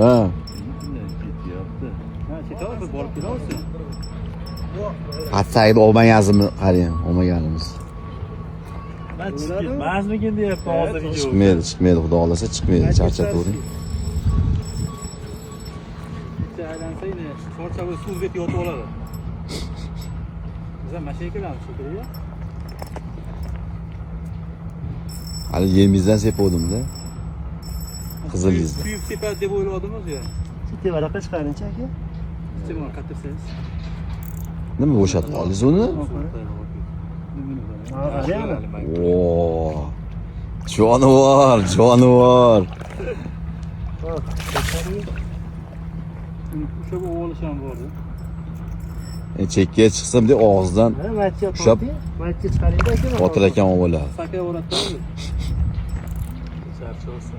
Ha. Hatta olmayazmı qarang, olmaganimiz. Ben chiqmasmikin deyapti hozir video. Chiqmaydi, xudo xolasa chiqmaydi, charchatavering. Aylansa yine chorchava suv bet yotib oladi. Biz ham mashina kelamiz shekilli. Hali yemizdan sepavdim-da. Qizilingizdan. Kuyib sepadi deb o'yladingiz ya. Tevaraqa chiqarinchi aka. Iste'mol qatirsangiz. Nima bo'shatib oldingiz uni? Oo. Jonivor, jonivor. O'sha bu o'g'lish ham bordi. Chekkaga chiqsam deb og'zidan Ushab matcha chiqaringda aka. Botir akam olib oladi. Saka o'ratdi. Charchosa.